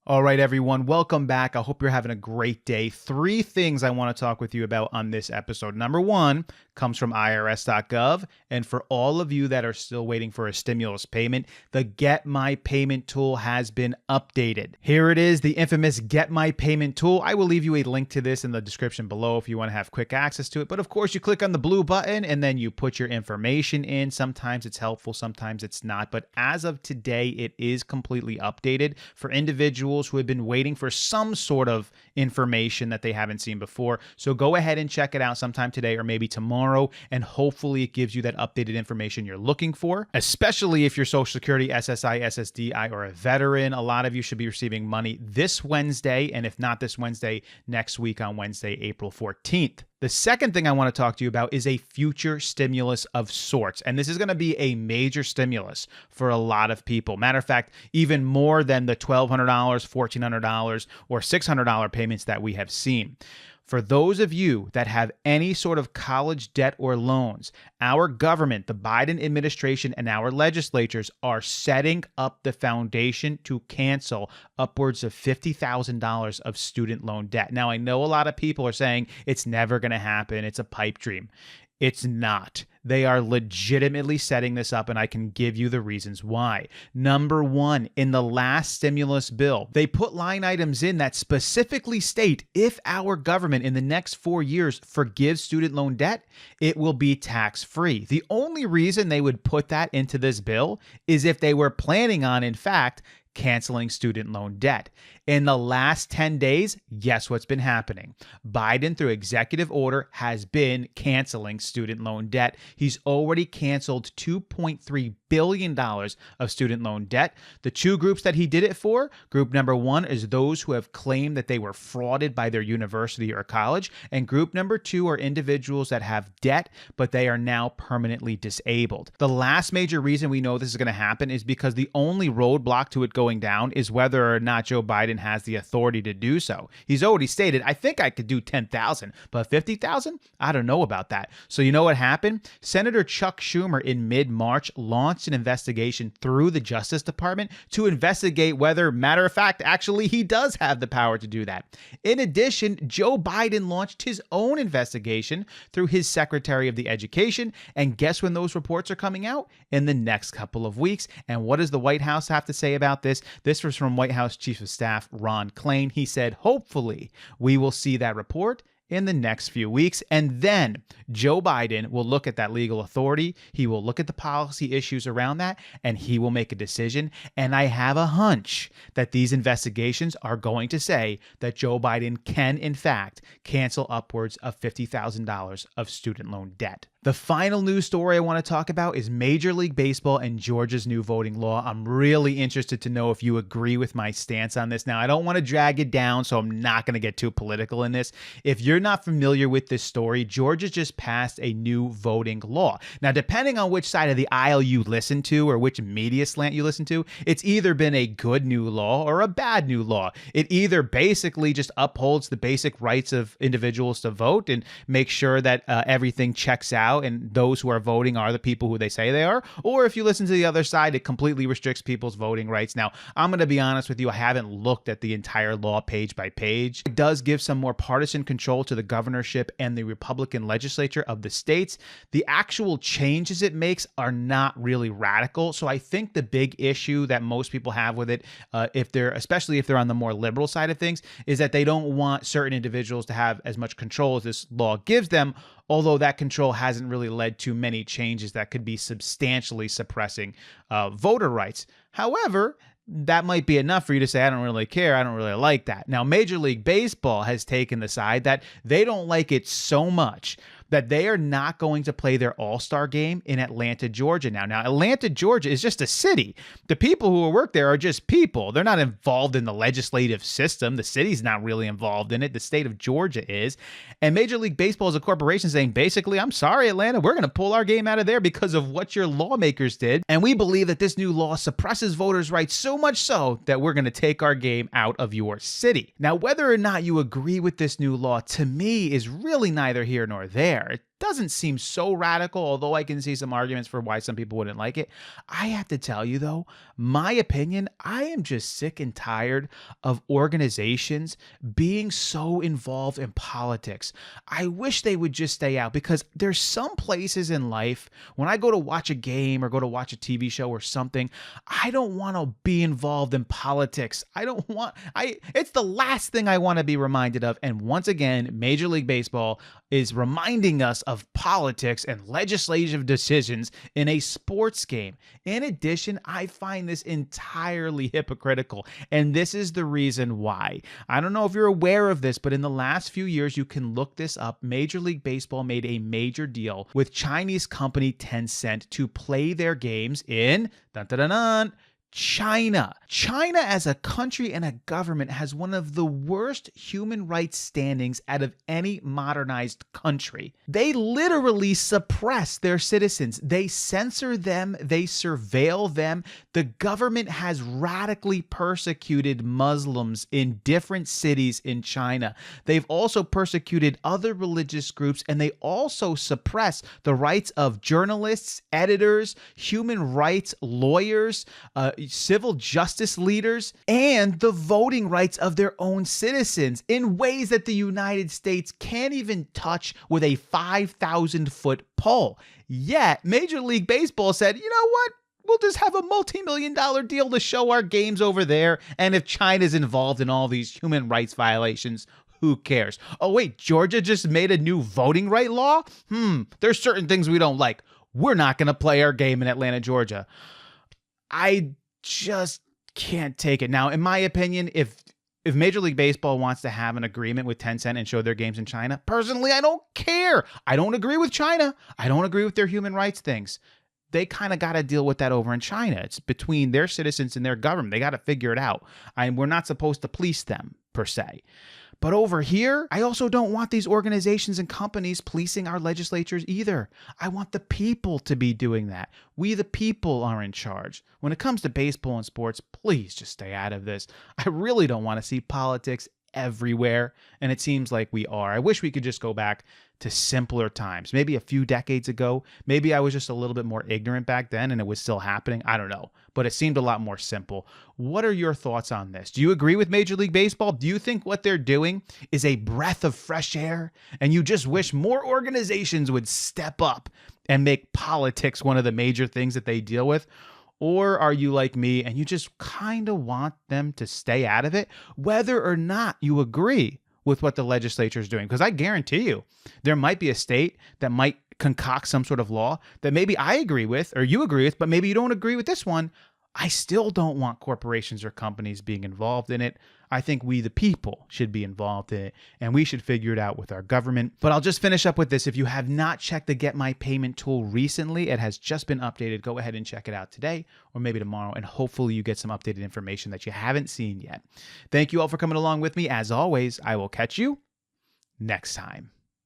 All right, everyone, welcome back. I hope you're having a great day. Three things I want to talk with you about on this episode. Number one comes from IRS.gov. And for all of you that are still waiting for a stimulus payment, the Get My Payment tool has been updated. Here it is, the infamous Get My Payment tool. I will leave you a link to this in the description below if you want to have quick access to it. But of course, you click on the blue button and then you put your information in. Sometimes it's helpful, sometimes it's not. But as of today, it is completely updated for individuals who have been waiting for some sort of information that they haven't seen before. So go ahead and check it out sometime today or maybe tomorrow, and hopefully it gives you that updated information you're looking for, especially if you're Social Security, SSI, SSDI, or a veteran. A lot of you should be receiving money this Wednesday, and if not this Wednesday, next week on Wednesday, April 14th. The second thing I want to talk to you about is a future stimulus of sorts. And this is going to be a major stimulus for a lot of people. Matter of fact, even more than the $1,200, $1,400, or $600 payments that we have seen. For those of you that have any sort of college debt or loans, our government, the Biden administration, and our legislatures are setting up the foundation to cancel upwards of $50,000 of student loan debt. Now, I know a lot of people are saying it's never going to happen. It's a pipe dream. It's not. They are legitimately setting this up, and I can give you the reasons why. Number one, in the last stimulus bill, they put line items in that specifically state if our government in the next 4 years forgives student loan debt, it will be tax-free. The only reason they would put that into this bill is if they were planning on, in fact, canceling student loan debt. In the last 10 days, guess what's been happening? Biden, through executive order, has been canceling student loan debt. He's already canceled $2.3 billion of student loan debt. The two groups that he did it for, group number one is those who have claimed that they were frauded by their university or college, and group number two are individuals that have debt, but they are now permanently disabled. The last major reason we know this is going to happen is because the only roadblock to it going down is whether or not Joe Biden has the authority to do so. He's already stated, I think I could do 10,000, but 50,000? I don't know about that. So you know what happened? Senator Chuck Schumer in mid-March launched an investigation through the Justice Department to investigate whether, matter of fact, actually he does have the power to do that. In addition, Joe Biden launched his own investigation through his Secretary of the Education, and guess when those reports are coming out? In the next couple of weeks. And what does the White House have to say about this? This was from White House Chief of Staff Ron Klain. He said, hopefully we will see that report in the next few weeks. And then Joe Biden will look at that legal authority. He will look at the policy issues around that, and he will make a decision. And I have a hunch that these investigations are going to say that Joe Biden can, in fact, cancel upwards of $50,000 of student loan debt. The final news story I want to talk about is Major League Baseball and Georgia's new voting law. I'm really interested to know if you agree with my stance on this. Now, I don't want to drag it down, so I'm not going to get too political in this. If you're not familiar with this story, Georgia just passed a new voting law. Now, depending on which side of the aisle you listen to or which media slant you listen to, it's either been a good new law or a bad new law. It either basically just upholds the basic rights of individuals to vote and make sure that everything checks out and those who are voting are the people who they say they are. Or if you listen to the other side, it completely restricts people's voting rights. Now, I'm going to be honest with you, I haven't looked at the entire law page by page. It does give some more partisan control to the governorship and the Republican legislature of the states. The actual changes it makes are not really radical. So I think the big issue that most people have with it, especially if they're on the more liberal side of things, is that they don't want certain individuals to have as much control as this law gives them, although that control hasn't really led to many changes that could be substantially suppressing voter rights. However, that might be enough for you to say, I don't really care, I don't really like that. Now, Major League Baseball has taken the side that they don't like it so much that they are not going to play their All-Star game in Atlanta, Georgia now. Now, Atlanta, Georgia is just a city. The people who work there are just people. They're not involved in the legislative system. The city's not really involved in it. The state of Georgia is. And Major League Baseball is a corporation saying, basically, I'm sorry, Atlanta, we're going to pull our game out of there because of what your lawmakers did. And we believe that this new law suppresses voters' rights so much so that we're going to take our game out of your city. Now, whether or not you agree with this new law, to me, is really neither here nor there. doesn't seem so radical, although I can see some arguments for why some people wouldn't like it. I have to tell you though, my opinion, I am just sick and tired of organizations being so involved in politics. I wish they would just stay out, because there's some places in life when I go to watch a game or go to watch a TV show or something, I don't want to be involved in politics. It's the last thing I want to be reminded of. And once again, Major League Baseball is reminding us of politics and legislative decisions in a sports game. In addition, I find this entirely hypocritical, and this is the reason why. I don't know if you're aware of this, but in the last few years, you can look this up. Major League Baseball made a major deal with Chinese company Tencent to play their games in China. China as a country and a government has one of the worst human rights standings out of any modernized country. They literally suppress their citizens. They censor them. They surveil them. The government has radically persecuted Muslims in different cities in China. They've also persecuted other religious groups, and they also suppress the rights of journalists, editors, human rights lawyers, civil justice leaders, and the voting rights of their own citizens in ways that the United States can't even touch with a 5,000-foot pole. Yet, Major League Baseball said, you know what? We'll just have a multi-million-dollar deal to show our games over there, and if China's involved in all these human rights violations, who cares? Oh, wait, Georgia just made a new voting right law? There's certain things we don't like. We're not going to play our game in Atlanta, Georgia. I just can't take it. Now, in my opinion, if Major League Baseball wants to have an agreement with Tencent and show their games in China, personally, I don't care. I don't agree with China. I don't agree with their human rights things. They kind of got to deal with that over in China. It's between their citizens and their government. They got to figure it out. We're not supposed to police them, per se. But over here, I also don't want these organizations and companies policing our legislatures either. I want the people to be doing that. We, the people, are in charge. When it comes to baseball and sports, please just stay out of this. I really don't want to see politics everywhere, and it seems like we are. I wish we could just go back to simpler times. Maybe a few decades ago, maybe I was just a little bit more ignorant back then and it was still happening. I don't know, but it seemed a lot more simple. What are your thoughts on this? Do you agree with Major League Baseball? Do you think what they're doing is a breath of fresh air and you just wish more organizations would step up and make politics one of the major things that they deal with? Or are you like me and you just kind of want them to stay out of it, whether or not you agree with what the legislature is doing? Because I guarantee you, there might be a state that might concoct some sort of law that maybe I agree with or you agree with, but maybe you don't agree with this one. I still don't want corporations or companies being involved in it. I think we, the people, should be involved in it, and we should figure it out with our government. But I'll just finish up with this. If you have not checked the Get My Payment tool recently, it has just been updated. Go ahead and check it out today or maybe tomorrow, and hopefully you get some updated information that you haven't seen yet. Thank you all for coming along with me. As always, I will catch you next time.